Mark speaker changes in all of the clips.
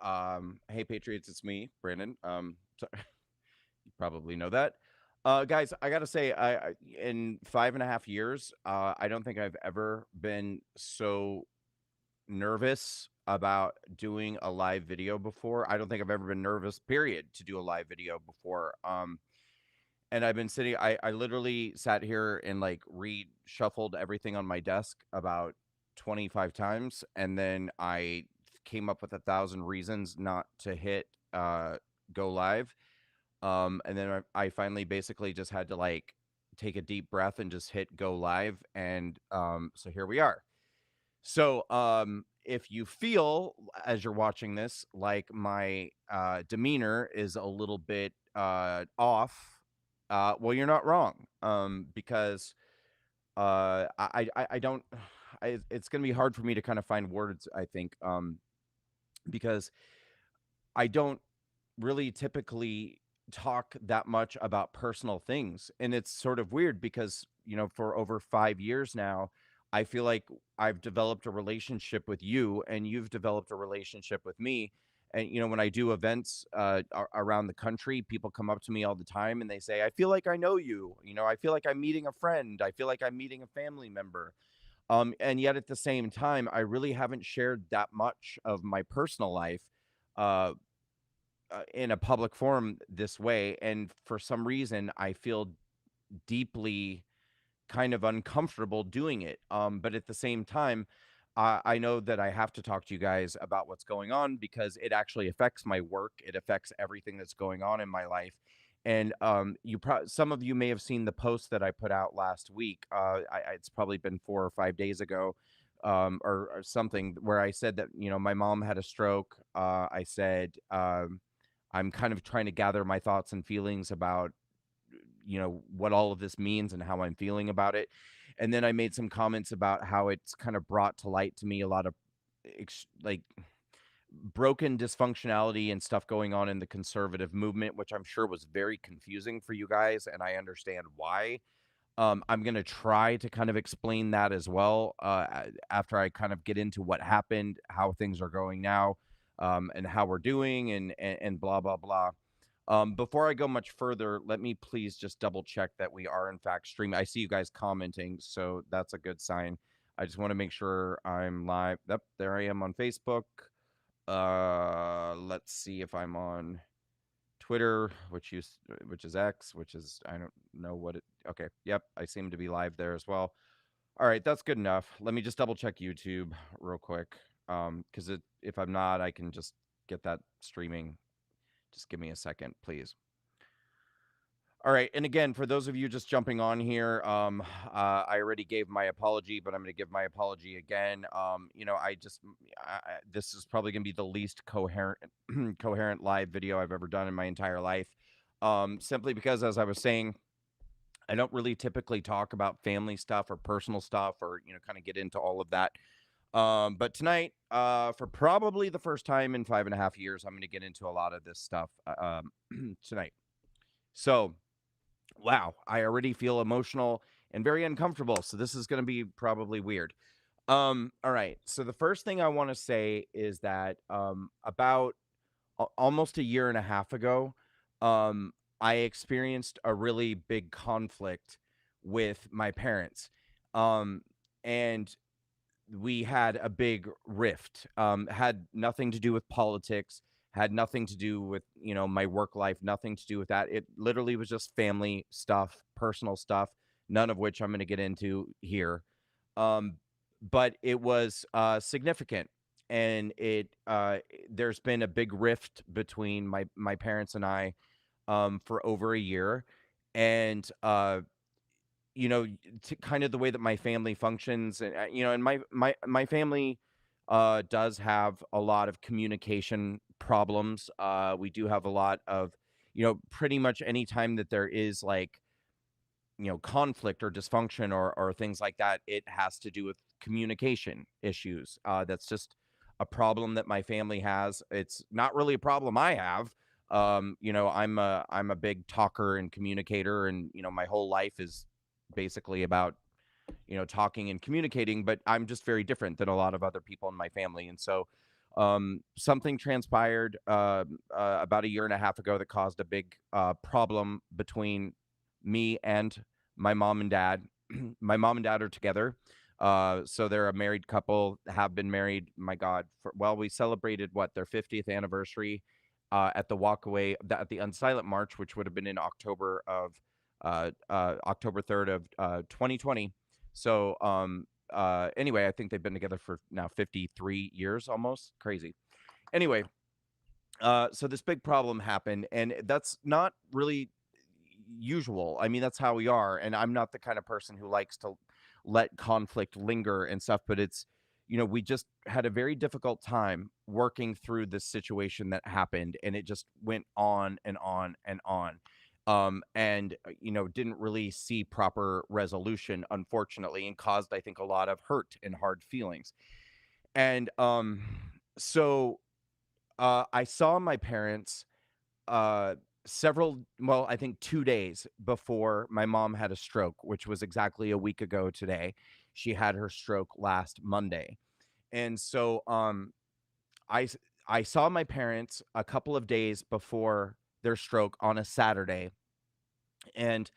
Speaker 1: Hey Patriots, it's me, Brandon. So you probably know that. Guys, I gotta say, in 5.5 years, I don't think I've ever been so nervous about doing a live video before. I don't think I've ever been nervous, period, to do a live video before. And I've been sitting, I literally sat here and like reshuffled everything on my desk about 25 times. And then I came up with 1,000 reasons not to hit go live. And then I finally basically just had to like take a deep breath and just hit go live. And so here we are. So, if you feel as you're watching this like my demeanor is a little bit off, well, you're not wrong. Because I don't. It's going to be hard for me to kind of find words. I think because I don't really typically talk that much about personal things. And it's sort of weird because, for over 5 years now, I feel like I've developed a relationship with you and you've developed a relationship with me. And, when I do events around the country, people come up to me all the time and they say, I feel like I know you. I feel like I'm meeting a friend. I feel like I'm meeting a family member. And yet at the same time, I really haven't shared that much of my personal life. Uh, in a public forum this way, and for some reason I feel deeply kind of uncomfortable doing it. But at the same time, I know that I have to talk to you guys about what's going on because it actually affects my work. It affects everything that's going on in my life. And some of you may have seen the post that I put out last week. It's probably been 4 or 5 days ago, or something, where I said that my mom had a stroke. I said I'm kind of trying to gather my thoughts and feelings about, what all of this means and how I'm feeling about it. And then I made some comments about how it's kind of brought to light to me a lot of like broken dysfunctionality and stuff going on in the conservative movement, which I'm sure was very confusing for you guys. And I understand why. I'm going to try to kind of explain that as well after I kind of get into what happened, how things are going now, and how we're doing, and blah, blah, blah. Before I go much further, let me please just double check that we are in fact streaming. I see you guys commenting, so that's a good sign. I just want to make sure I'm live. Yep, there I am on Facebook. Let's see if I'm on Twitter, which is X, which is I don't know what it. Okay, yep, I seem to be live there as well. All right, that's good enough. Let me just double check YouTube real quick, because if I'm not, I can just get that streaming. Just give me a second, please. All right, and again, for those of you just jumping on here, I already gave my apology, but I'm going to give my apology again. This is probably going to be the least coherent, coherent live video I've ever done in my entire life. Simply because, as I was saying, I don't really typically talk about family stuff or personal stuff, or kind of get into all of that. But tonight, for probably the first time in 5.5 years, I'm going to get into a lot of this stuff tonight. So wow, I already feel emotional and very uncomfortable. So this is going to be probably weird. All right. So the first thing I want to say is that about almost a year and a half ago, I experienced a really big conflict with my parents. Um, and we had a big rift. Had nothing to do with politics, had nothing to do with, my work life, nothing to do with that. It literally was just family stuff, personal stuff, none of which I'm going to get into here. Um, but it was significant. And there's been a big rift between my parents and I for over a year. And you know, to kind of the way that my family functions, and and my family does have a lot of communication problems. We do have a lot of, pretty much any time that there is like, conflict or dysfunction or things like that, it has to do with communication issues. That's just a problem that my family has. It's not really a problem I have. I'm a big talker and communicator, and my whole life is basically about talking and communicating, but I'm just very different than a lot of other people in my family. And so Something transpired about a year and a half ago that caused a big problem between me and my mom and dad. My mom and dad are together. So they're a married couple, have been married, my God, well, we celebrated what, their 50th anniversary at the walkaway, at the Unsilent March, which would have been in October 3rd of 2020. So, anyway, I think they've been together for now 53 years almost. Crazy. Anyway, so this big problem happened, and that's not really usual. I mean, that's how we are, and I'm not the kind of person who likes to let conflict linger and stuff, but it's, we just had a very difficult time working through this situation that happened, and it just went on and on and on. And didn't really see proper resolution, unfortunately, and caused, I think, a lot of hurt and hard feelings. And so I saw my parents uh I think 2 days before my mom had a stroke, which was exactly a week ago today. She had her stroke last Monday. And so I s- I saw my parents a couple of days before their stroke on a Saturday, and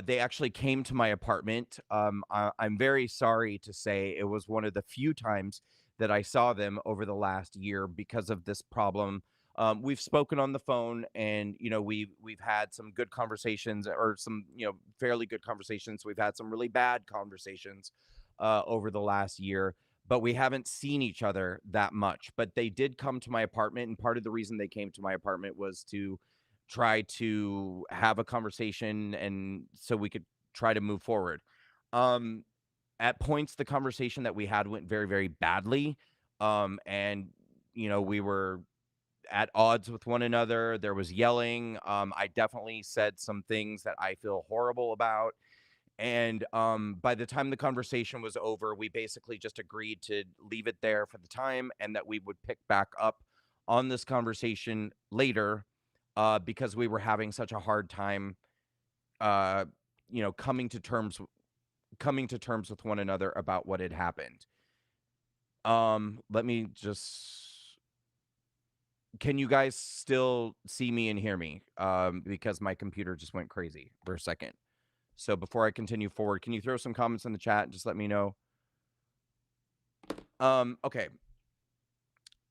Speaker 1: they actually came to my apartment. I'm very sorry to say it was one of the few times that I saw them over the last year because of this problem. We've spoken on the phone, and we've had some good conversations, or some fairly good conversations. We've had some really bad conversations over the last year, but we haven't seen each other that much. But they did come to my apartment, and part of the reason they came to my apartment was to try to have a conversation, and so we could try to move forward. Um, at points, the conversation that we had went very, very badly. And we were at odds with one another. There was yelling. I definitely said some things that I feel horrible about. And by the time the conversation was over, we basically just agreed to leave it there for the time, and that we would pick back up on this conversation later, because we were having such a hard time, uh, coming to terms with one another about what had happened. Let me just. Can you guys still see me and hear me? Because my computer just went crazy for a second. So before I continue forward, can you throw some comments in the chat and just let me know? Okay.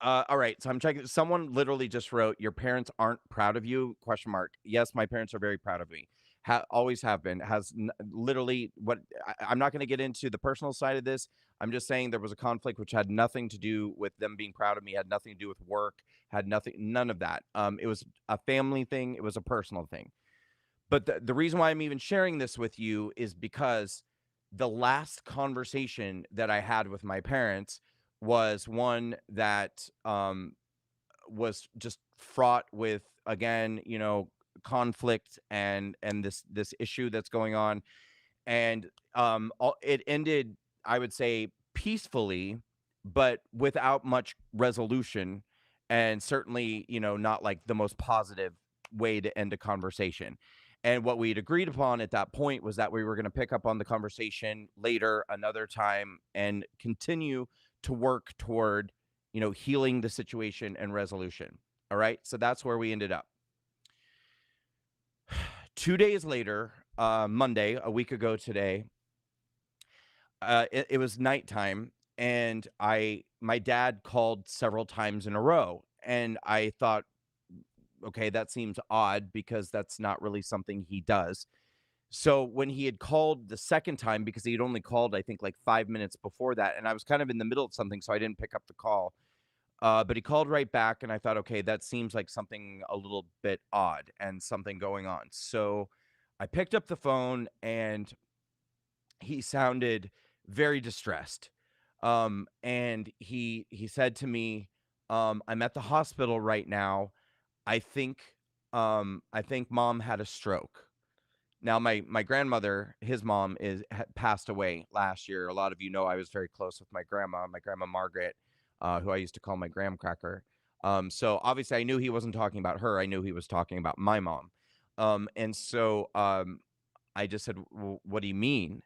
Speaker 1: All right. So I'm checking. Someone literally just wrote, "Your parents aren't proud of you?" Question mark. Yes, my parents are very proud of me. Always have been. Literally what I'm not going to get into the personal side of this. I'm just saying there was a conflict which had nothing to do with them being proud of me. Had nothing to do with work. Had nothing. None of that. It was a family thing. It was a personal thing. But the reason why I'm even sharing this with you is because the last conversation that I had with my parents was one that was just fraught with, again, conflict, and this issue that's going on. And it ended, I would say, peacefully, but without much resolution, and certainly not like the most positive way to end a conversation. And what we'd agreed upon at that point was that we were going to pick up on the conversation later, another time, and continue to work toward healing the situation and resolution. All right, so that's where we ended up. 2 days later, Monday, a week ago today, it was nighttime, and my dad called several times in a row, and I thought, okay, that seems odd because that's not really something he does. So when he had called the second time, because he had only called, I think, like 5 minutes before that, and I was kind of in the middle of something, so I didn't pick up the call. But he called right back, and I thought, okay, that seems like something a little bit odd and something going on. So I picked up the phone, and he sounded very distressed. And he said to me, "I'm at the hospital right now. I think I think mom had a stroke." Now, my grandmother, his mom, passed away last year. A lot of you know I was very close with my grandma Margaret, who I used to call my graham cracker. So obviously, I knew he wasn't talking about her. I knew he was talking about my mom. And so I just said, "What do you mean?"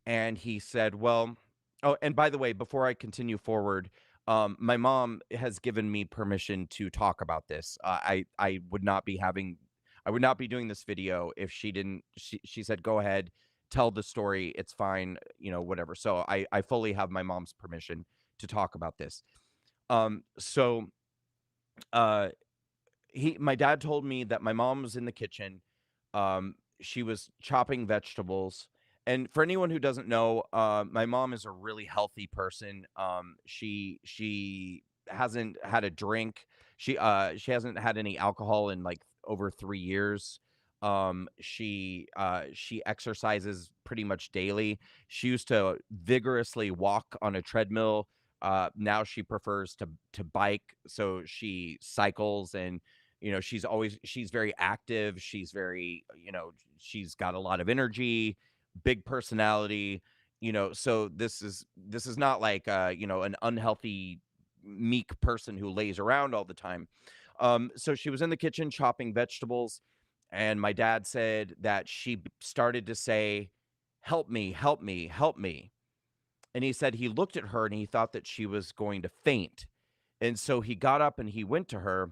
Speaker 1: And he said, "Well," oh, and by the way, before I continue forward, My mom has given me permission to talk about this. I would not be having I would not be doing this video if she didn't she said, "Go ahead, tell the story. It's fine, whatever." So I fully have my mom's permission to talk about this. So uh he my dad told me that my mom was in the kitchen. She was chopping vegetables. And for anyone who doesn't know, my mom is a really healthy person. She hasn't had a drink. She hasn't had any alcohol in like over 3 years. She exercises pretty much daily. She used to vigorously walk on a treadmill. Now she prefers to bike, so she cycles. And she's very active, she's very, she's got a lot of energy, big personality. So this is not like an unhealthy, meek person who lays around all the time. So she was in the kitchen chopping vegetables, and my dad said that she started to say, "Help me, help me, help me." And he said he looked at her and he thought that she was going to faint. And so he got up and he went to her,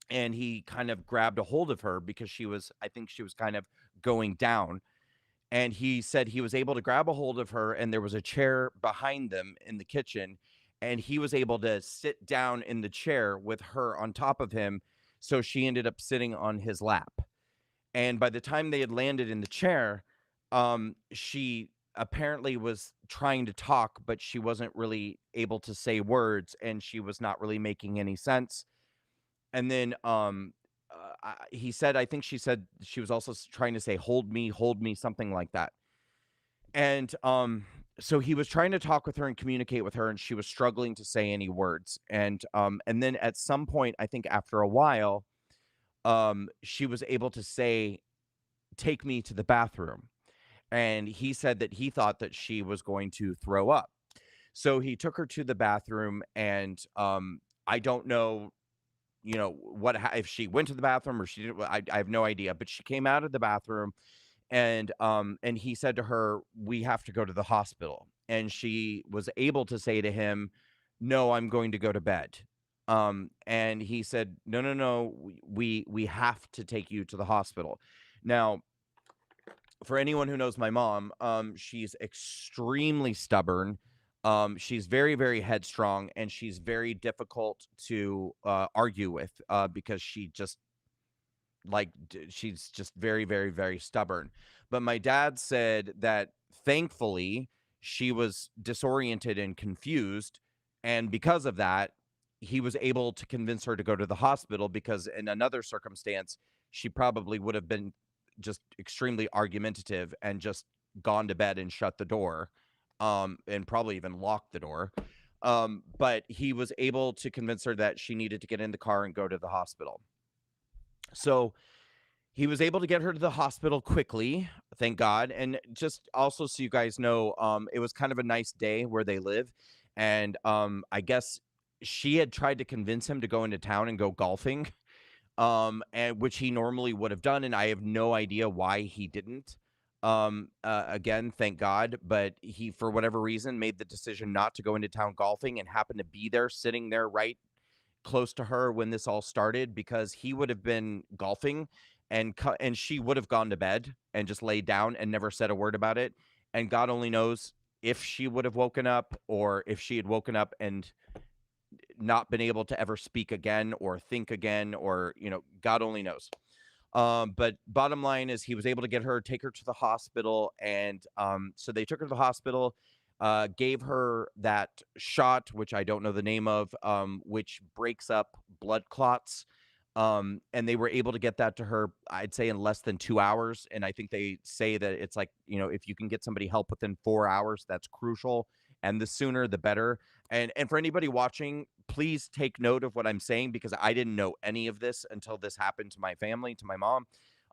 Speaker 1: and he kind of grabbed a hold of her because I think she was kind of going down. And he said he was able to grab a hold of her, and there was a chair behind them in the kitchen, and he was able to sit down in the chair with her on top of him. So she ended up sitting on his lap. And by the time they had landed in the chair, she apparently was trying to talk, but she wasn't really able to say words, and she was not really making any sense. And then, he said, I think she said she was also trying to say, hold me," something like that. And so he was trying to talk with her and communicate with her, and she was struggling to say any words. And then at some point, I think after a while, she was able to say, "Take me to the bathroom." And he said that he thought that she was going to throw up. So he took her to the bathroom, and I don't know, if she went to the bathroom or she didn't. I have no idea, but she came out of the bathroom, and he said to her, "We have to go to the hospital." And she was able to say to him, "No, I'm going to go to bed." And he said, "No, no, no, we have to take you to the hospital." Now, for anyone who knows my mom, she's extremely stubborn. She's very, very headstrong, and she's very difficult to argue with, because she's just very, very, very stubborn. But my dad said that thankfully she was disoriented and confused, and because of that, he was able to convince her to go to the hospital, because in another circumstance, she probably would have been just extremely argumentative and just gone to bed and shut the door, and probably even locked the door. But he was able to convince her that she needed to get in the car and go to the hospital. So he was able to get her to the hospital quickly, thank God. And just also so you guys know, it was kind of a nice day where they live. And I guess she had tried to convince him to go into town and go golfing, and which he normally would have done. And I have no idea why he didn't. Again, thank God, but he, for whatever reason, made the decision not to go into town golfing, and happened to be there, sitting there right close to her when this all started, because he would have been golfing, and she would have gone to bed and just laid down and never said a word about it. And God only knows if she would have woken up, or if she had woken up and not been able to ever speak again or think again, or God only knows. But bottom line is, he was able to take her to the hospital. And so they took her to the hospital, gave her that shot, which I don't know the name of, which breaks up blood clots. And they were able to get that to her, I'd say, in less than 2 hours. And I think they say that it's like, if you can get somebody help within 4 hours, that's crucial. And the sooner, the better. And for anybody watching, please take note of what I'm saying, because I didn't know any of this until this happened to my family, to my mom.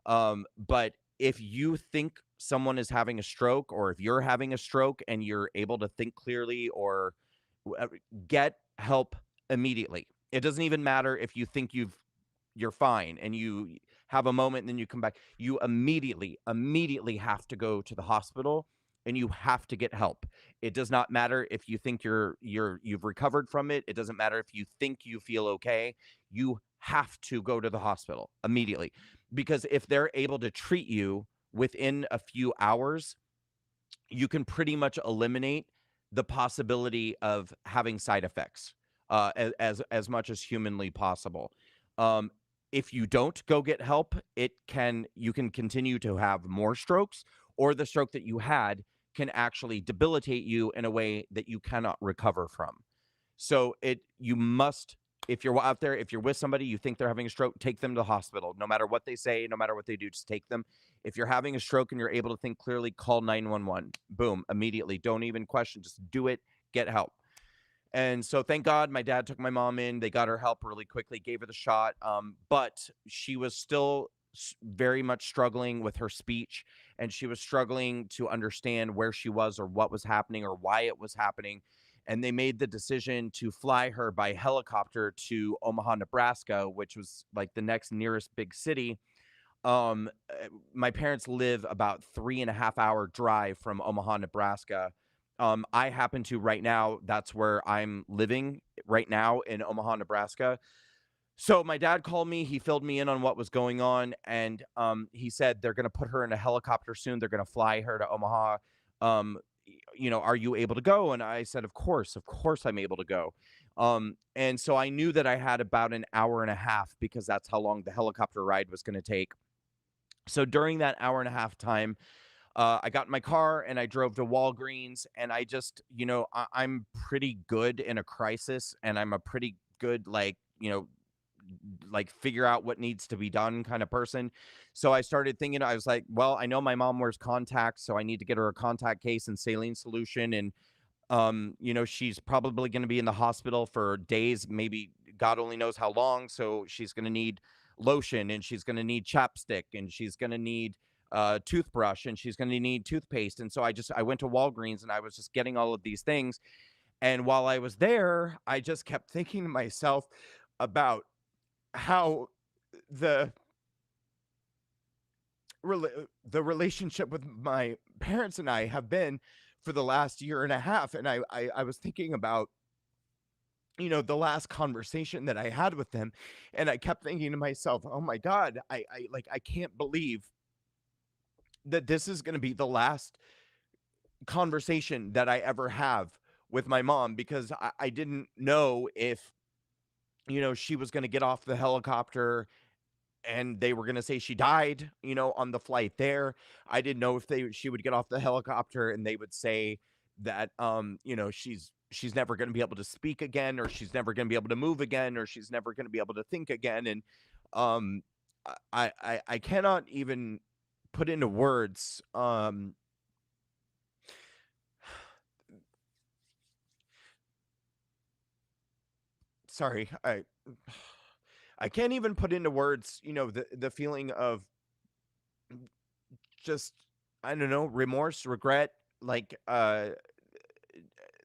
Speaker 1: But if you think someone is having a stroke, or if you're having a stroke and you're able to think clearly, or get help immediately. It doesn't even matter if you think you're fine and you have a moment and then you come back. You immediately have to go to the hospital and you have to get help. It does not matter if you think you've recovered from it. It doesn't matter if you think you feel okay. You have to go to the hospital immediately, because if they're able to treat you within a few hours, you can pretty much eliminate the possibility of having side effects, as much as humanly possible. Um, if you don't go get help, you can continue to have more strokes, or the stroke that you had can actually debilitate you in a way that you cannot recover from. So you must, if you're out there, if you're with somebody, you think they're having a stroke, take them to the hospital. No matter what they say, no matter what they do, just take them. If you're having a stroke and you're able to think clearly, call 911. Boom, immediately. Don't even question, just do it, get help. And so thank God my dad took my mom in. They got her help really quickly, gave her the shot. But she was still very much struggling with her speech, and she was struggling to understand where she was or what was happening or why it was happening. And they made the decision to fly her by helicopter to Omaha, Nebraska, which was like the next nearest big city. My parents live about 3.5 hour drive from Omaha, Nebraska. I happen to right now, that's where I'm living right now, in Omaha, Nebraska. So my dad called me, he filled me in on what was going on, and he said they're going to put her in a helicopter soon. They're going to fly her to Omaha. Um, are you able to go? And I said, of course I'm able to go. And so I knew that I had about an hour and a half, because that's how long the helicopter ride was going to take. So during that hour and a half time, I got in my car and I drove to Walgreens, and I just, I'm pretty good in a crisis, and I'm a pretty good, like figure out what needs to be done kind of person. So I started thinking, I was like, well, I know my mom wears contacts, so I need to get her a contact case and saline solution. And she's probably going to be in the hospital for days, maybe God only knows how long. So she's going to need lotion, and she's going to need chapstick, and she's going to need toothbrush, and she's going to need toothpaste. And so I went to Walgreens, and I was just getting all of these things. And while I was there, I just kept thinking to myself about how the the relationship with my parents and I have been for the last year and a half. And I was thinking about, the last conversation that I had with them, and I kept thinking to myself, oh my God, I can't believe that this is going to be the last conversation that I ever have with my mom, because I didn't know if, she was going to get off the helicopter and they were going to say she died, on the flight there. I didn't know if she would get off the helicopter and they would say that, she's never going to be able to speak again, or she's never going to be able to move again, or she's never going to be able to think again. And um, I cannot even put into words. Sorry, I can't even put into words, the feeling of just, I don't know, remorse, regret, like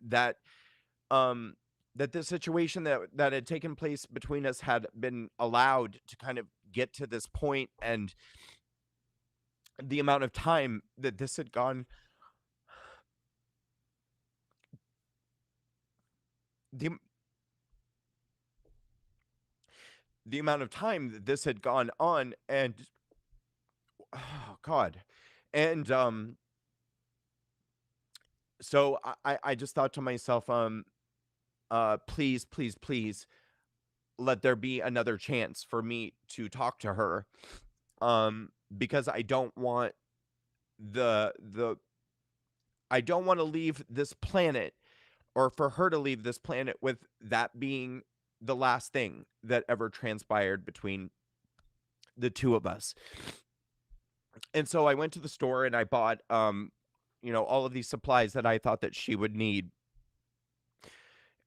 Speaker 1: that um that the situation that had taken place between us had been allowed to kind of get to this point, and the amount of time that this had gone, the the amount of time that this had gone on. And oh God. And so I just thought to myself, please, please, please, let there be another chance for me to talk to her, because the I don't want to leave this planet, or for her to leave this planet, with that being the last thing that ever transpired between the two of us. And so I went to the store and I bought all of these supplies that I thought that she would need.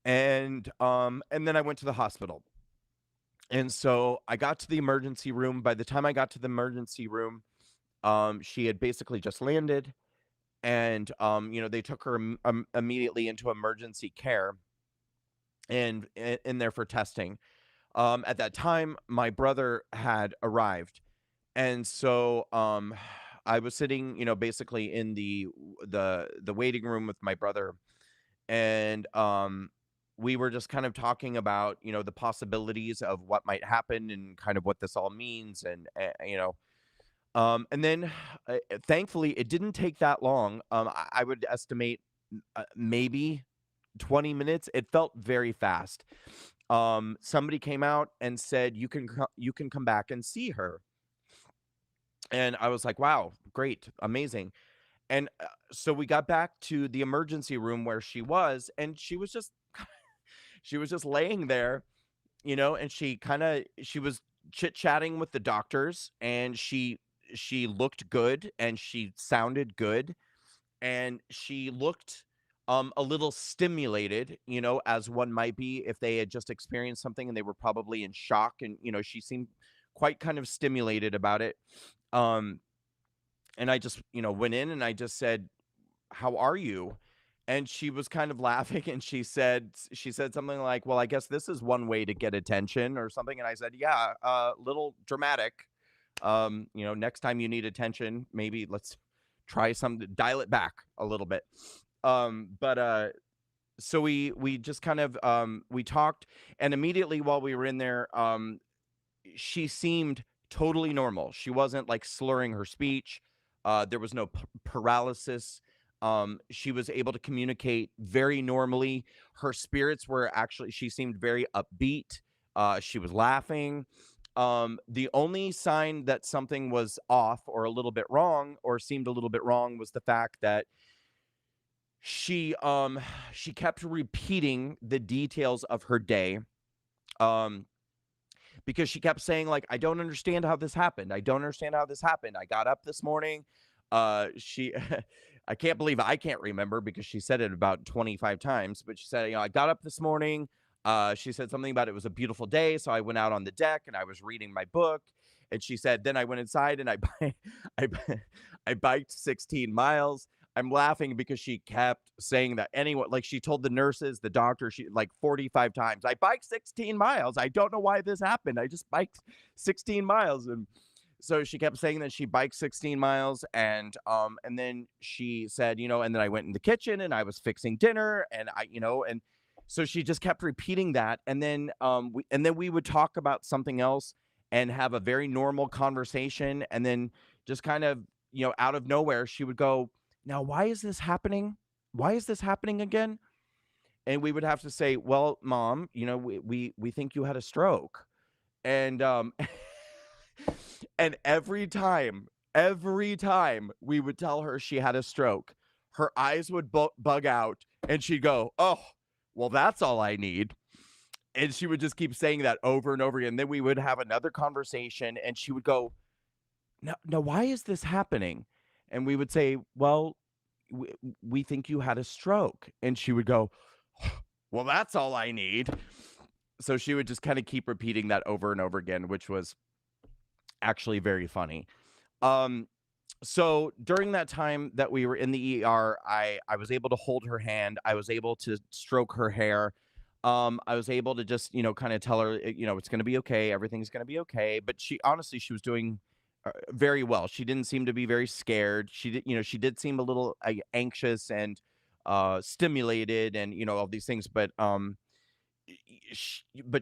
Speaker 1: And then I went to the hospital. And so I got to the emergency room. By the time I got to the emergency room, she had basically just landed, and they took her immediately into emergency care, and in there for testing. At that time, my brother had arrived, and so I was sitting, basically in the waiting room with my brother, and we were just kind of talking about, the possibilities of what might happen and kind of what this all means, and and then thankfully it didn't take that long. I would estimate maybe 20 minutes. It felt very fast. Somebody came out and said, you can come back and see her. And I was like, wow, great, amazing. And so we got back to the emergency room where she was, and she was just laying there, and she was chit-chatting with the doctors, and she looked good and she sounded good, and she looked a little stimulated, as one might be if they had just experienced something and they were probably in shock, and she seemed quite kind of stimulated about it. Um and I just, went in and I just said, "How are you?" And she was kind of laughing, and she said something like, "Well, I guess this is one way to get attention," or something, and I said, "Yeah, little dramatic. Next time you need attention, maybe let's try some dial it back a little bit." But so we just kind of we talked, and immediately while we were in there, she seemed totally normal. She wasn't like slurring her speech. There was no paralysis. She was able to communicate very normally. Her spirits were actually, she seemed very upbeat. She was laughing. The only sign that something was off or a little bit wrong or seemed a little bit wrong was the fact that she kept repeating the details of her day. Um, because she kept saying, like, "I don't understand how this happened. I don't understand how this happened. I got up this morning." She I can't believe I can't remember because she said it about 25 times, but she said, "I got up this morning." She said something about it was a beautiful day, so I went out on the deck and I was reading my book. And she said, "Then I went inside and I I biked 16 miles." I'm laughing because she kept saying that. Anyone, like, she told the nurses, the doctor, she like 45 times, "I biked 16 miles. I don't know why this happened. I just biked 16 miles." And so she kept saying that she biked 16 miles, and then she said, and then I went in the kitchen and I was fixing dinner, and and so she just kept repeating that. And then we would talk about something else and have a very normal conversation, and then just kind of, out of nowhere she would go, "Now, why is this happening? Why is this happening again?" And we would have to say, "Well, mom, we think you had a stroke." And and every time we would tell her she had a stroke, her eyes would bug out and she'd go, "Oh, well, that's all I need." And she would just keep saying that over and over again. Then we would have another conversation and she would go, "No, no, why is this happening?" And we would say, "Well, we, we think you had a stroke." And she would go, "Well, that's all I need." So she would just kind of keep repeating that over and over again, which was actually very funny. Um, so during that time that we were in the ER, I was able to hold her hand. I was able to stroke her hair. I was able to just, kind of tell her, it's going to be okay. Everything's going to be okay. But she honestly, she was doing very well. She didn't seem to be very scared. She did seem a little anxious and stimulated, and all these things. But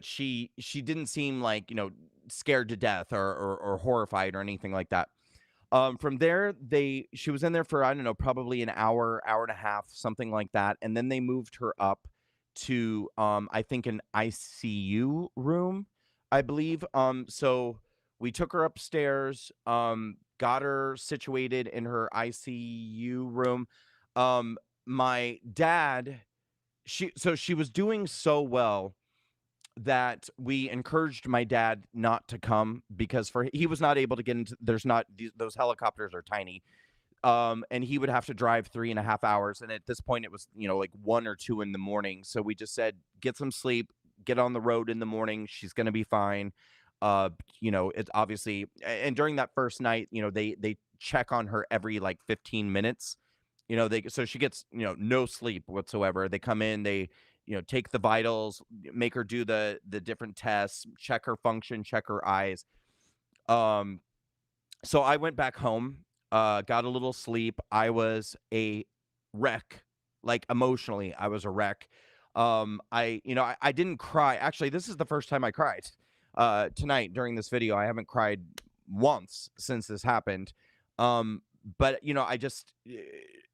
Speaker 1: she didn't seem like, scared to death or horrified or anything like that. From there, she was in there for, I don't know, probably an hour, hour and a half, something like that, and then they moved her up to, I think, an ICU room, I believe. So we took her upstairs, got her situated in her ICU room. My dad, she was doing so well that we encouraged my dad not to come because he was not able to get into, there's not those helicopters are tiny, and he would have to drive 3.5 hours, and at this point it was, like 1 or 2 in the morning. So we just said, get some sleep, get on the road in the morning, she's going to be fine. It's obviously, and during that first night, they check on her every like 15 minutes. So she gets, no sleep whatsoever. They come in, they, take the vitals, make her do the different tests, check her function, check her eyes. um so I went back home. got a little sleep. I was a wreck, like emotionally, I was a wreck. I didn't cry. Actually, this is the first time I cried tonight during this video. I haven't cried once since this happened. Um, but I just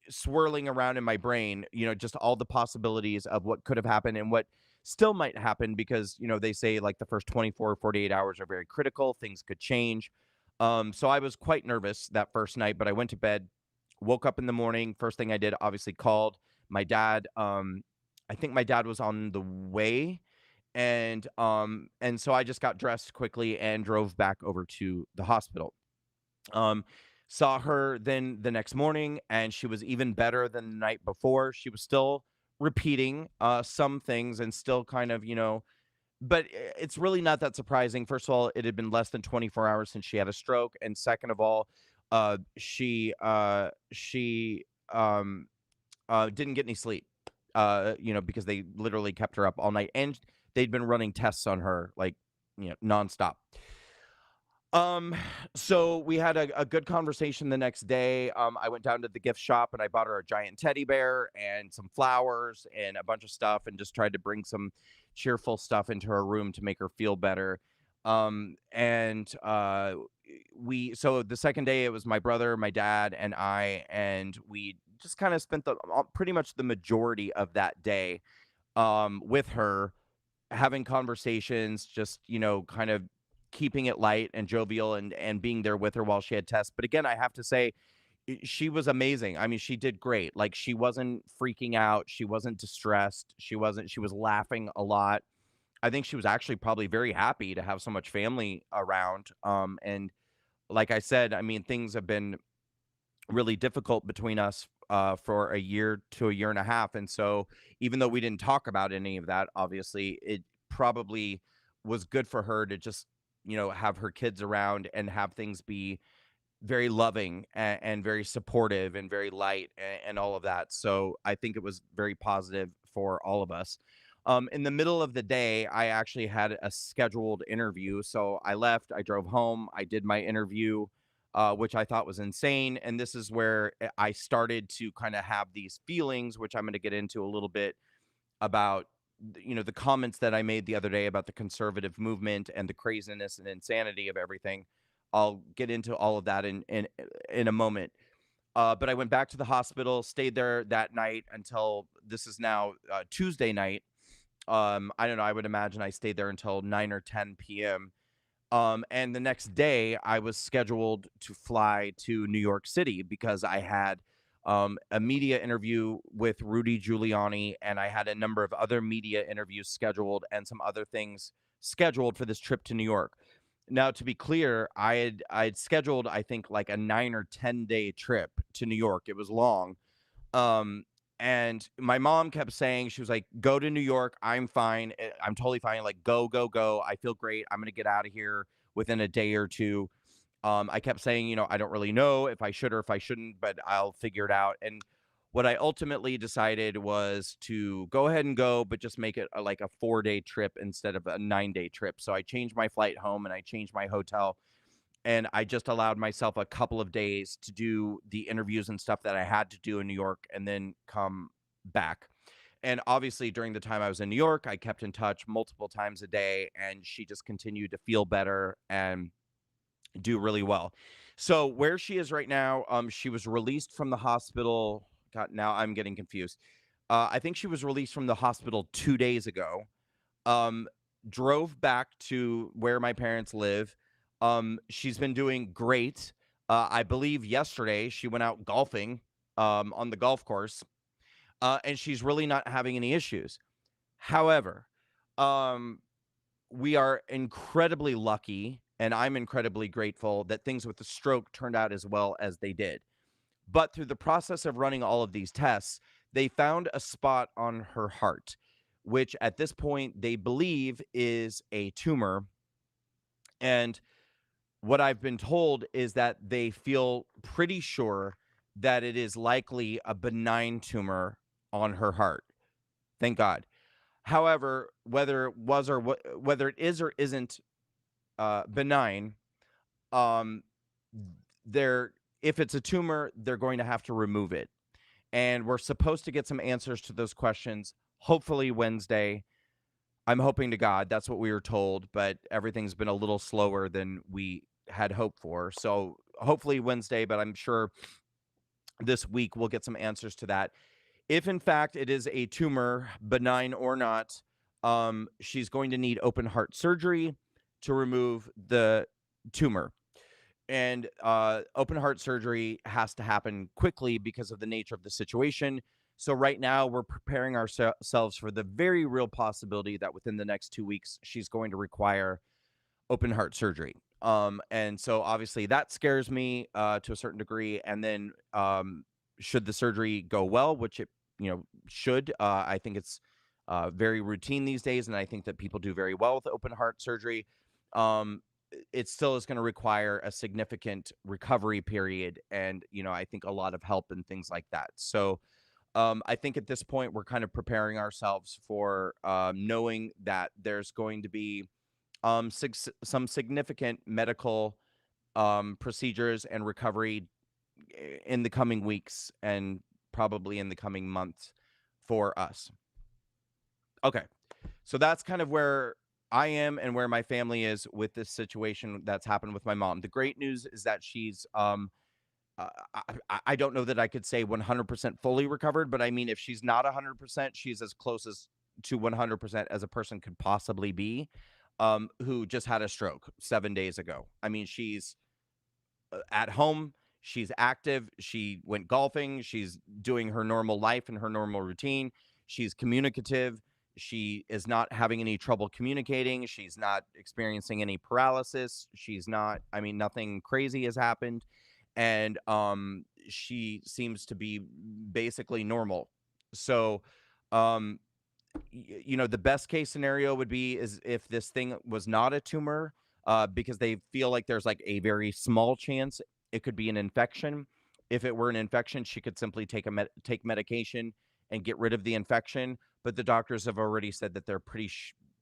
Speaker 1: swirling around in my brain, just all the possibilities of what could have happened and what still might happen because, they say like the first 24 or 48 hours are very critical. Things could change. So I was quite nervous that first night, but I went to bed, woke up in the morning. First thing I did, obviously called my dad. I think my dad was on the way, and so I just got dressed quickly and drove back over to the hospital. Um, Saw her then the next morning, and she was even better than the night before. She was still repeating some things and still kind of, but it's really not that surprising. First of all, it had been less than 24 hours since she had a stroke, and second of all, she didn't get any sleep. Because they literally kept her up all night, and they'd been running tests on her like nonstop. Um, so we had a good conversation the next day. I went down to the gift shop and I bought her a giant teddy bear and some flowers and a bunch of stuff and just tried to bring some cheerful stuff into her room to make her feel better. And we so the second day it was my brother, my dad, and I, and we just kind of spent the pretty much the majority of that day with her having conversations, just, kind of keeping it light and jovial and being there with her while she had tests. But again, I have to say she was amazing. I mean, she did great. Like she wasn't freaking out, she wasn't distressed, she was laughing a lot. I think she was actually probably very happy to have so much family around. And like I said, I mean, things have been really difficult between us for a year to a year and a half. And so, even though we didn't talk about any of that, obviously, it probably was good for her to just, have her kids around and have things be very loving and very supportive and very light and all of that. So, I think it was very positive for all of us. In the middle of the day, I actually had a scheduled interview. So I left, I drove home, I did my interview, which I thought was insane. And this is where I started to kind of have these feelings, which I'm going to get into a little bit about, the comments that I made the other day about the conservative movement and the craziness and insanity of everything. I'll get into all of that in a moment. But I went back to the hospital, stayed there that night until this is now Tuesday night. I don't know. I would imagine I stayed there until 9 or 10 p.m. And the next day, I was scheduled to fly to New York City because I had a media interview with Rudy Giuliani, and I had a number of other media interviews scheduled and some other things scheduled for this trip to New York. Now, to be clear, I had scheduled, I think, like a 9 or 10 day trip to New York. It was long. Um, and my mom kept saying, she was like, "Go to New York. I'm fine. I'm totally fine. Like, go, go, go. I feel great. I'm gonna get out of here within a day or two." I kept saying, I don't really know if I should or if I shouldn't, but I'll figure it out. And what I ultimately decided was to go ahead and go, but just make it like a 4 day trip instead of a 9 day trip. So I changed my flight home and I changed my hotel, and I just allowed myself a couple of days to do the interviews and stuff that I had to do in New York and then come back. And obviously, during the time I was in New York, I kept in touch multiple times a day, and she just continued to feel better and do really well. So, where she is right now, she was released from the hospital. God, now I'm getting confused. I think she was released from the hospital 2 days ago. um, Drove back to where my parents live. She's been doing great. I believe yesterday she went out golfing on the golf course, and she's really not having any issues. However, um, we are incredibly lucky, and I'm incredibly grateful that things with the stroke turned out as well as they did. But through the process of running all of these tests, they found a spot on her heart, which at this point they believe is a tumor. And what I've been told is that they feel pretty sure that it is likely a benign tumor on her heart. Thank God. However, whether it was or whether it is or isn't benign, um, there if it's a tumor, they're going to have to remove it. And we're supposed to get some answers to those questions, hopefully Wednesday. I'm hoping to God that's what we were told, but everything's been a little slower than we had hoped for. So hopefully Wednesday, but I'm sure this week we'll get some answers to that. If in fact it is a tumor, benign or not, she's going to need open heart surgery to remove the tumor. And open heart surgery has to happen quickly because of the nature of the situation. So right now we're preparing ourselves for the very real possibility that within the next 2 weeks she's going to require open heart surgery. And so obviously that scares me to a certain degree. And then should the surgery go well, which it should, I think it's very routine these days, and I think that people do very well with open heart surgery. Um, it still is going to require a significant recovery period, and I think a lot of help and things like that. So I think at this point we're kind of preparing ourselves for knowing that there's going to be some significant medical procedures and recovery in the coming weeks and probably in the coming months for us. Okay. So that's kind of where I am and where my family is with this situation that's happened with my mom. The great news is that she's uh, I don't know that I could say 100% fully recovered, but I mean if she's not 100%, she's as close as to 100% as a person could possibly be, who just had a stroke 7 days ago. I mean, she's at home. She's active. She went golfing. She's doing her normal life and her normal routine. She's communicative. She is not having any trouble communicating. She's not experiencing any paralysis. She's not, I mean, nothing crazy has happened. And she seems to be basically normal. So, um, the best case scenario would be is if this thing was not a tumor, because they feel like there's like a very small chance it could be an infection. If it were an infection, she could simply take medication and get rid of the infection. But the doctors have already said that they're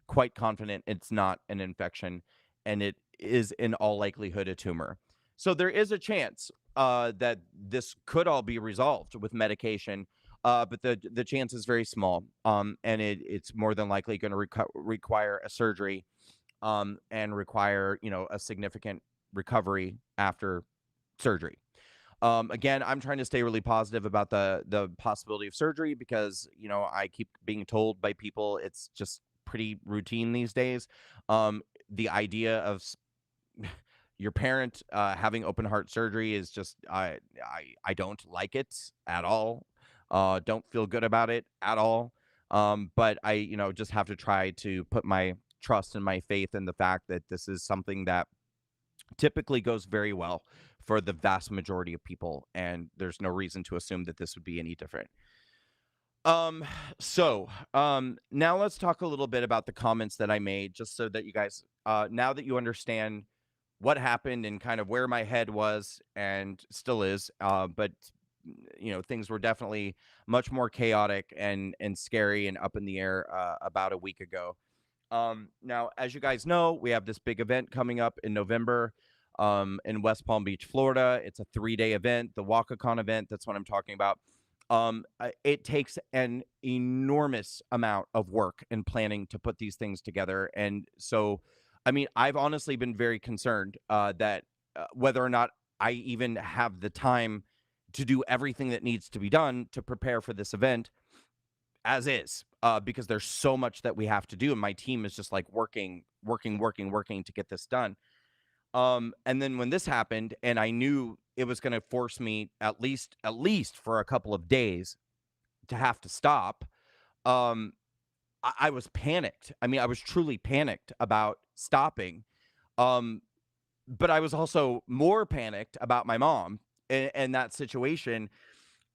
Speaker 1: quite confident it's not an infection, and it is in all likelihood a tumor. So there is a chance that this could all be resolved with medication, but the chance is very small, and it's more than likely going to require a surgery, and require a significant recovery after surgery. Again, I'm trying to stay really positive about the possibility of surgery because I keep being told by people it's just pretty routine these days. The idea of your parent having open heart surgery is just I don't like it at all. Don't feel good about it at all. But I just have to try to put my trust and my faith in the fact that this is something that typically goes very well for the vast majority of people, and there's no reason to assume that this would be any different. Um, now let's talk a little bit about the comments that I made, just so that you guys, now that you understand what happened and kind of where my head was and still is, but things were definitely much more chaotic and scary and up in the air about a week ago. Now, as you guys know, we have this big event coming up in November in West Palm Beach, Florida. It's a 3-day event, the Walk-A-Con event. That's what I'm talking about. It takes an enormous amount of work and planning to put these things together. And so, I mean, I've honestly been very concerned that whether or not I even have the time to do everything that needs to be done to prepare for this event as is, because there's so much that we have to do, and my team is just like working to get this done. And then when this happened, and I knew it was going to force me at least for a couple of days to have to stop. Um, I was panicked. I mean, I was truly panicked about stopping. Um, but I was also more panicked about my mom and that situation.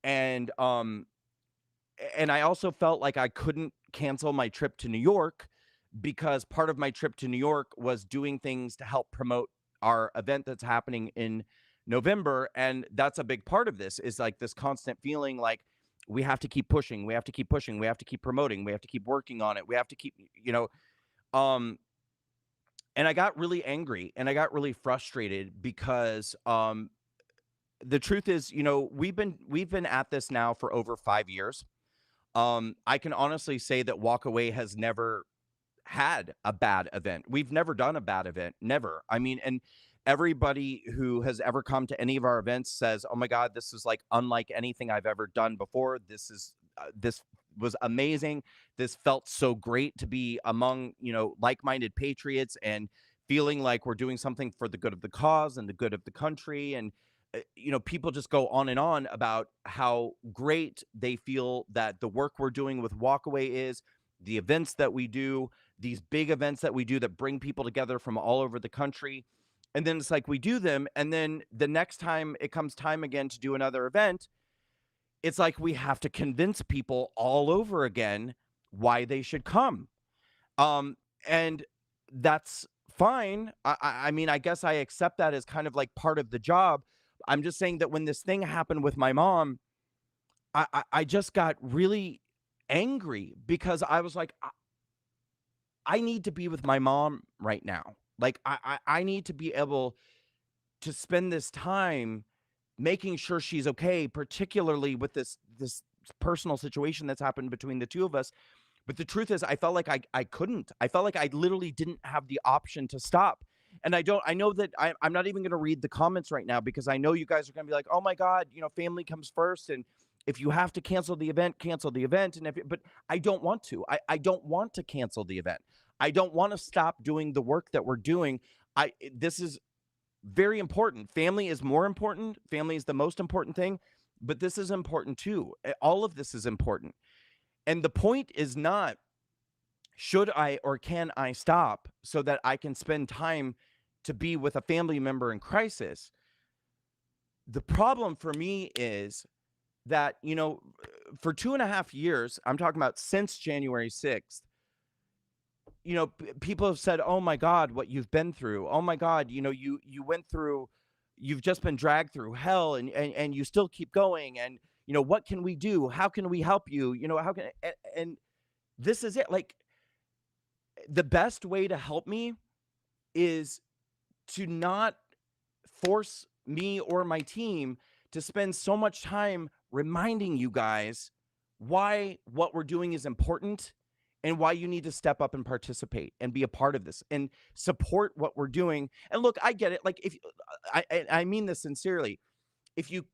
Speaker 1: And I also felt like I couldn't cancel my trip to New York because part of my trip to New York was doing things to help promote our event that's happening in November. And that's a big part of this is like this constant feeling like we have to keep pushing, we have to keep pushing, we have to keep promoting, we have to keep working on it, we have to keep, um, and I got really angry and I got really frustrated because the truth is, we've been at this now for over 5 years. I can honestly say that Walkaway has never had a bad event. We've never done a bad event, never. I mean, and everybody who has ever come to any of our events says, "Oh my God, this is like unlike anything I've ever done before. This was amazing. This felt so great to be among like-minded patriots and feeling like we're doing something for the good of the cause and the good of the country." And people just go on and on about how great they feel that the work we're doing with Walkaway is, the events that we do, these big events that we do that bring people together from all over the country. And then it's like we do them. And then the next time it comes time again to do another event, it's like we have to convince people all over again why they should come. Um, and that's fine. I mean, I guess I accept that as kind of like part of the job. I'm just saying that when this thing happened with my mom, I just got really angry because I was like, I need to be with my mom right now. Like I need to be able to spend this time making sure she's okay, particularly with this personal situation that's happened between the two of us. But the truth is I felt like I couldn't. I felt like I literally didn't have the option to stop. And I know that I'm not even going to read the comments right now because I know you guys are going to be like, oh my God, family comes first. And if you have to cancel the event, cancel the event. But I don't want to. I don't want to cancel the event. I don't want to stop doing the work that we're doing. This is very important. Family is more important. Family is the most important thing, but this is important too. All of this is important. And the point is not should I or can I stop so that I can spend time to be with a family member in crisis. The problem for me is that, for 2.5 years, I'm talking about since January 6th, people have said, "Oh my God, what you've been through. Oh my God, you went through, you've just been dragged through hell, and you still keep going. And what can we do? How can we help you? How can?" And this is it. Like the best way to help me is to not force me or my team to spend so much time reminding you guys why what we're doing is important and why you need to step up and participate and be a part of this and support what we're doing. And look, I get it. Like if I mean this sincerely, if you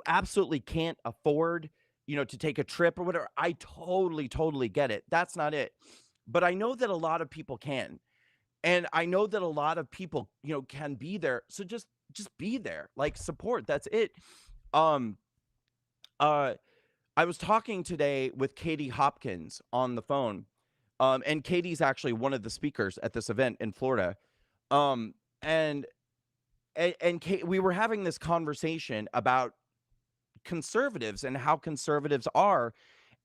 Speaker 1: absolutely can't afford, to take a trip or whatever, I totally get it. That's not it. But I know that a lot of people can. And I know that a lot of people, can be there. So just be there, like support. That's it. Um, uh, I was talking today with Katie Hopkins on the phone. And Katie's actually one of the speakers at this event in Florida. Um, and we were having this conversation about conservatives and how conservatives are.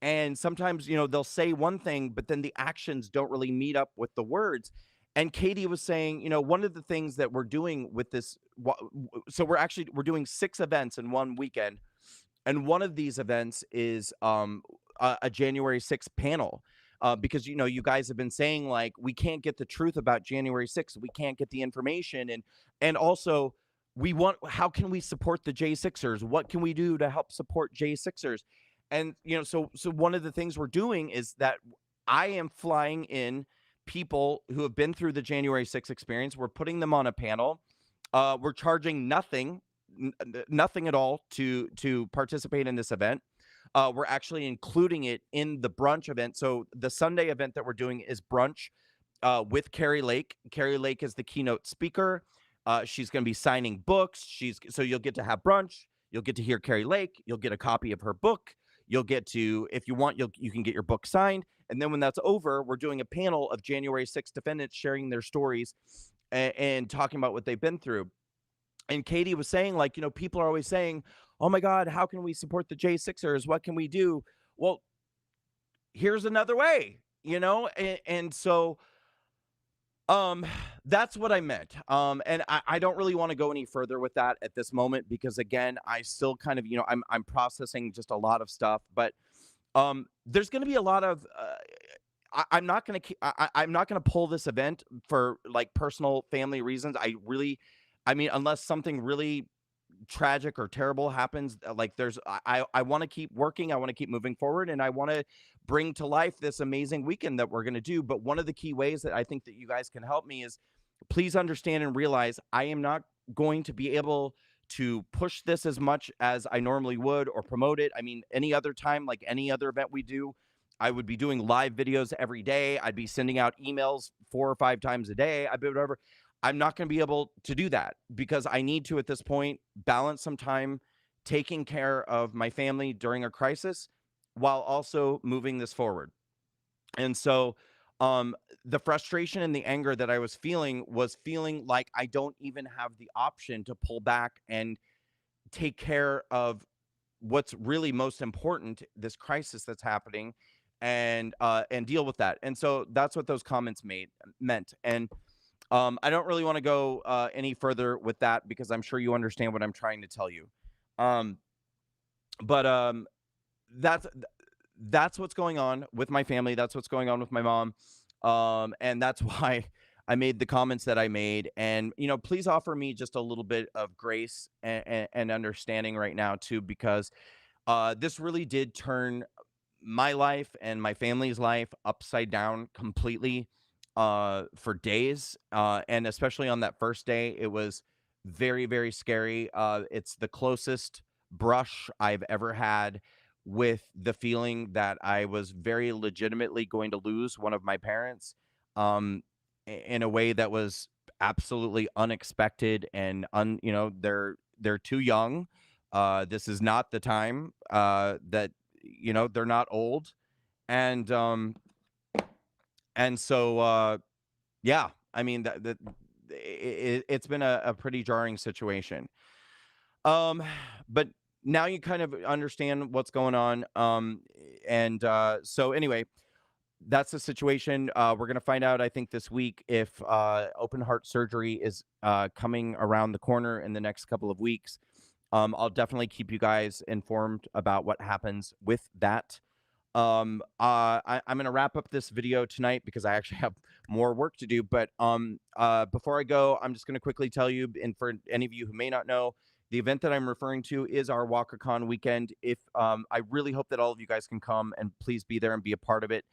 Speaker 1: And sometimes, they'll say one thing, but then the actions don't really meet up with the words. And Katie was saying, one of the things that we're doing with this, so we're doing 6 events in one weekend, and one of these events is a January 6th panel. Because you guys have been saying like we can't get the truth about January 6th, we can't get the information, and also we want, how can we support the J6ers? What can we do to help support J6ers? And so one of the things we're doing is that I am flying in people who have been through the January 6th experience. We're putting them on a panel. We're charging nothing at all to participate in this event. We're actually including it in the brunch event. So the Sunday event that we're doing is brunch with Carrie Lake. Carrie Lake is the keynote speaker. She's going to be signing books. So you'll get to have brunch. You'll get to hear Carrie Lake. You'll get a copy of her book. You'll get to, if you want, you can get your book signed. And then when that's over, we're doing a panel of January 6th defendants sharing their stories and talking about what they've been through. And Katie was saying, like, people are always saying, oh my God, how can we support the J6ers? What can we do? Well, here's another way, and so that's what I meant. And I don't really want to go any further with that at this moment because again, I still kind of, I'm processing just a lot of stuff, but there's going to be a lot of I'm not going to I'm not going to pull this event for like personal family reasons. I mean, unless something really tragic or terrible happens, like there's I want to keep working, I want to keep moving forward, and I want to bring to life this amazing weekend that we're going to do. But one of the key ways that I think that you guys can help me is please understand and realize I am not going to be able to push this as much as I normally would or promote it. I mean, any other time, like any other event we do, I would be doing live videos every day. I'd be sending out emails 4 or 5 times a day. I'd be whatever. I'm not going to be able to do that because I need to, at this point, balance some time taking care of my family during a crisis while also moving this forward. And so, um, the frustration and the anger that I was feeling like I don't even have the option to pull back and take care of what's really most important, this crisis that's happening, and deal with that. And so that's what those comments meant. And I don't really want to go any further with that because I'm sure you understand what I'm trying to tell you. Um, but that's that's what's going on with my family. That's what's going on with my mom. And that's why I made the comments that I made. And, please offer me just a little bit of grace and understanding right now, too, because this really did turn my life and my family's life upside down completely for days. And especially on that first day, it was very, very scary. It's the closest brush I've ever had with the feeling that I was very legitimately going to lose one of my parents in a way that was absolutely unexpected and they're too young. This is not the time that they're not old, and so yeah, I mean it's been a pretty jarring situation. Um, but now you kind of understand what's going on. So anyway, that's the situation. We're gonna find out, I think, this week if open heart surgery is coming around the corner in the next couple of weeks. I'll definitely keep you guys informed about what happens with that. I'm gonna wrap up this video tonight because I actually have more work to do. But before I go, I'm just gonna quickly tell you, and for any of you who may not know, the event that I'm referring to is our WalkerCon weekend. If I really hope that all of you guys can come and please be there and be a part of it.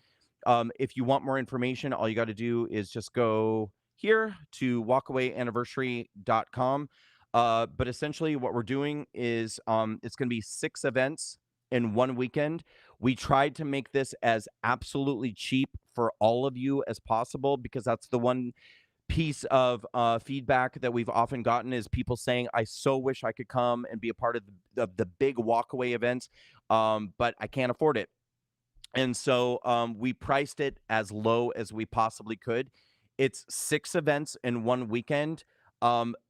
Speaker 1: If you want more information, all you got to do is just go here to walkawayanniversary.com. But essentially, what we're doing is it's going to be 6 events in one weekend. We tried to make this as absolutely cheap for all of you as possible because that's the one piece of feedback that we've often gotten is people saying, I so wish I could come and be a part of the big walkaway events, but I can't afford it. And so we priced it as low as we possibly could. It's 6 events in one weekend.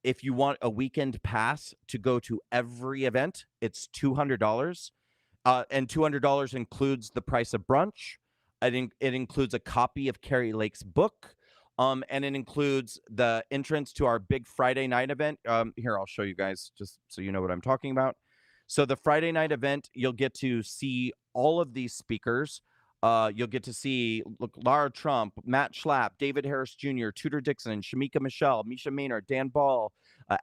Speaker 1: If you want a weekend pass to go to every event, it's $200. And $200 includes the price of brunch. It includes a copy of Carrie Lake's book. And it includes the entrance to our big Friday night event. Here, I'll show you guys just so you know what I'm talking about. So the Friday night event, you'll get to see all of these speakers. You'll get to see Lara Trump, Matt Schlapp, David Harris Jr., Tudor Dixon, Shamika Michelle, Misha Maynard, Dan Ball,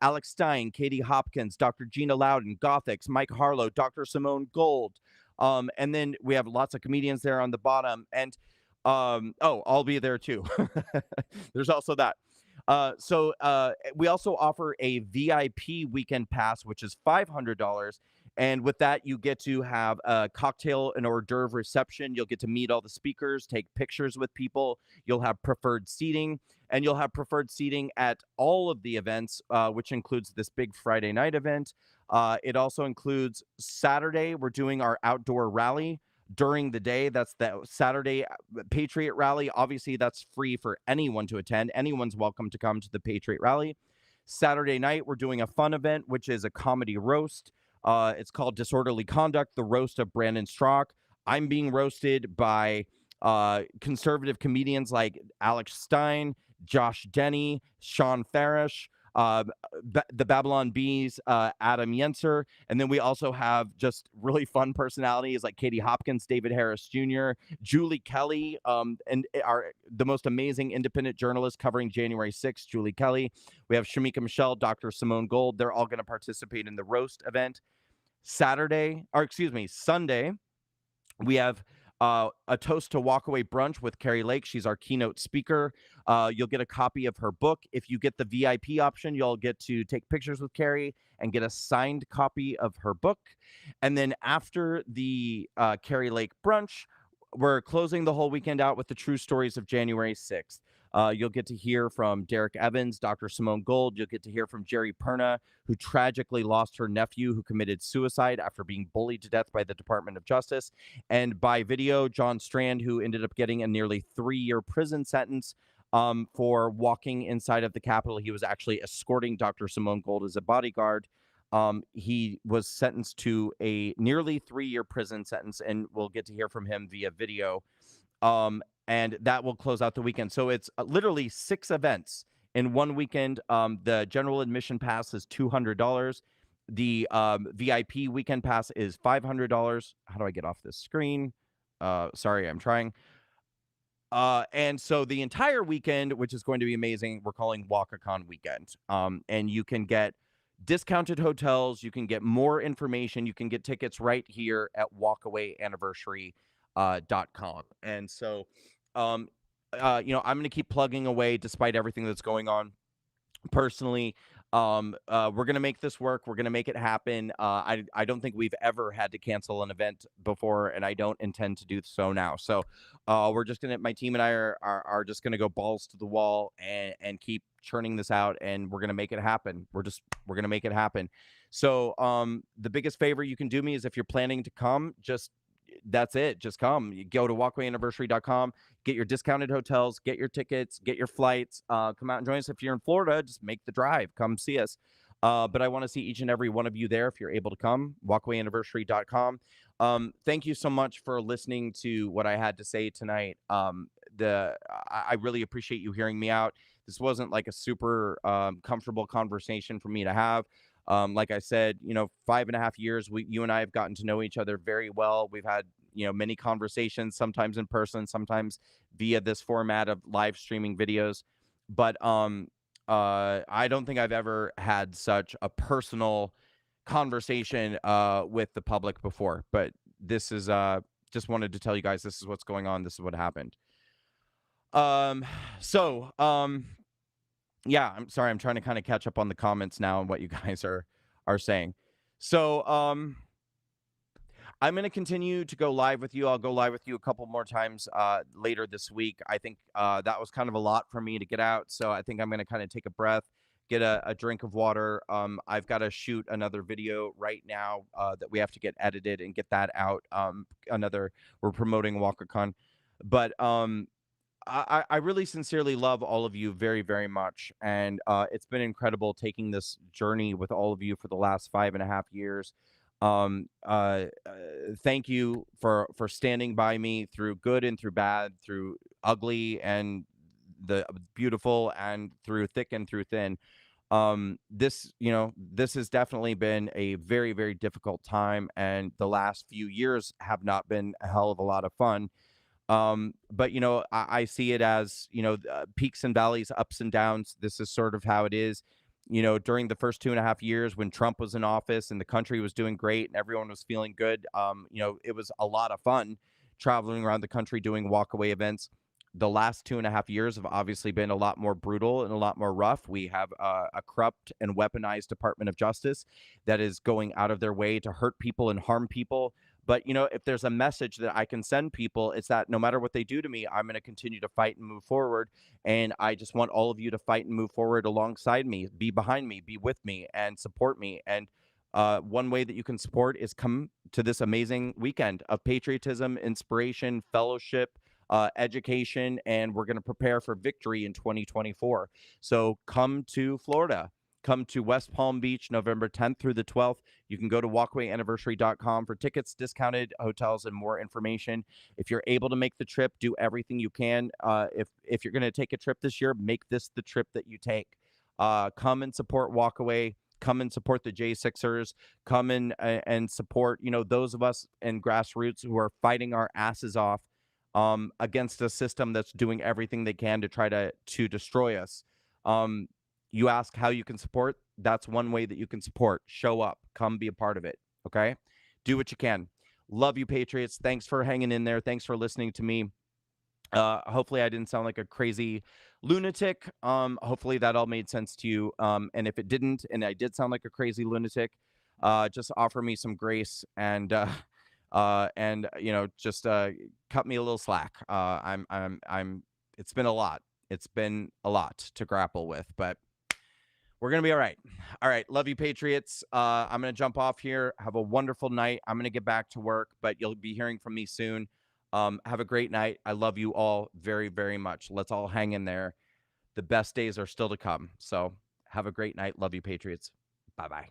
Speaker 1: Alex Stein, Katie Hopkins, Dr. Gina Loudon, Gothics, Mike Harlow, Dr. Simone Gold. And then we have lots of comedians there on the bottom. And I'll be there too. There's also that. So we also offer a VIP weekend pass, which is $500. And with that, you get to have a cocktail and hors d'oeuvre reception. You'll get to meet all the speakers, take pictures with people. You'll have preferred seating, and you'll have preferred seating at all of the events, which includes this big Friday night event. It also includes Saturday. We're doing our outdoor rally during the day. That's the Saturday Patriot Rally. Obviously, that's free for anyone to attend. Anyone's welcome to come to the Patriot Rally. Saturday night, we're doing a fun event, which is a comedy roast. It's called Disorderly Conduct, the roast of Brandon Strauch. I'm being roasted by conservative comedians like Alex Stein, Josh Denny, Sean Farish. uh, the Babylon Bees, Adam Yenser, and then we also have just really fun personalities like Katie Hopkins, David Harris Jr., Julie Kelly, and the most amazing independent journalist covering January 6th, Julie Kelly. We have Shamika Michelle, Dr. Simone Gold. They're all going to participate in the roast event. Sunday, we have a Toast to Walkaway brunch with Carrie Lake. She's our keynote speaker. You'll get a copy of her book. If you get the VIP option, you'll get to take pictures with Carrie and get a signed copy of her book. And then after the Carrie Lake brunch, we're closing the whole weekend out with the true stories of January 6th. You'll get to hear from Derek Evans, Dr. Simone Gold. You'll get to hear from Jerry Perna, who tragically lost her nephew who committed suicide after being bullied to death by the Department of Justice. And by video, John Strand, who ended up getting a nearly 3-year prison sentence for walking inside of the Capitol. He was actually escorting Dr. Simone Gold as a bodyguard. He was sentenced to a nearly 3-year prison sentence, and we'll get to hear from him via video. And that will close out the weekend. So it's literally 6 events in one weekend. The general admission pass is $200. The VIP weekend pass is $500. How do I get off this screen? Sorry, I'm trying. And so the entire weekend, which is going to be amazing, we're calling WalkaCon weekend. And you can get discounted hotels. You can get more information. You can get tickets right here at walkawayanniversary.com. And so, I'm going to keep plugging away despite everything that's going on. Personally, we're going to make this work. We're going to make it happen. I don't think we've ever had to cancel an event before, and I don't intend to do so now. So we're just going to, my team and I are just going to go balls to the wall and keep churning this out, and we're going to make it happen. We're going to make it happen. So the biggest favor you can do me is if you're planning to come, that's it. Just come. You go to walkawayanniversary.com, get your discounted hotels, get your tickets, get your flights, come out and join us. If you're in Florida, just make the drive, come see us. But I want to see each and every one of you there if you're able to come, walkawayanniversary.com. Thank you so much for listening to what I had to say tonight. I really appreciate you hearing me out. This wasn't like a super comfortable conversation for me to have. Like I said, 5.5 years, you and I have gotten to know each other very well. We've had, many conversations, sometimes in person, sometimes via this format of live streaming videos. But I don't think I've ever had such a personal conversation with the public before. But this is just wanted to tell you guys this is what's going on. This is what happened. So yeah, I'm sorry. I'm trying to kind of catch up on the comments now and what you guys are saying. So I'm going to continue to go live with you. I'll go live with you a couple more times later this week. I think that was kind of a lot for me to get out. So I think I'm going to kind of take a breath, get a drink of water. I've got to shoot another video right now that we have to get edited and get that out. We're promoting WalkerCon. But I really sincerely love all of you very, very much. And it's been incredible taking this journey with all of you for the last 5.5 years. Thank you for standing by me through good and through bad, through ugly and the beautiful, and through thick and through thin. This has definitely been a very, very difficult time. And the last few years have not been a hell of a lot of fun. But I see it as peaks and valleys, ups and downs. This is sort of how it is. During the first 2.5 years when Trump was in office and the country was doing great and everyone was feeling good, it was a lot of fun traveling around the country doing walkaway events. The last 2.5 years have obviously been a lot more brutal and a lot more rough. We have a corrupt and weaponized Department of Justice that is going out of their way to hurt people and harm people. But, if there's a message that I can send people, it's that no matter what they do to me, I'm going to continue to fight and move forward. And I just want all of you to fight and move forward alongside me, be behind me, be with me, and support me. And one way that you can support is come to this amazing weekend of patriotism, inspiration, fellowship, education, and we're going to prepare for victory in 2024. So come to Florida. Come to West Palm Beach, November 10th through the 12th. You can go to walkawayanniversary.com for tickets, discounted hotels, and more information. If you're able to make the trip, do everything you can. If you're going to take a trip this year, make this the trip that you take. Come and support Walkaway. Come and support the J6ers. Come and support, those of us in grassroots who are fighting our asses off against a system that's doing everything they can to try to destroy us. Um, you ask how you can support. That's one way that you can support. Show up. Come be a part of it. Okay? Do what you can. Love you, Patriots. Thanks for hanging in there. Thanks for listening to me. Hopefully I didn't sound like a crazy lunatic. Hopefully that all made sense to you. And if it didn't, and I did sound like a crazy lunatic, just offer me some grace and just cut me a little slack. It's been a lot. It's been a lot to grapple with, but we're going to be all right. All right. Love you, Patriots. I'm going to jump off here. Have a wonderful night. I'm going to get back to work, but you'll be hearing from me soon. Have a great night. I love you all very, very much. Let's all hang in there. The best days are still to come. So have a great night. Love you, Patriots. Bye-bye.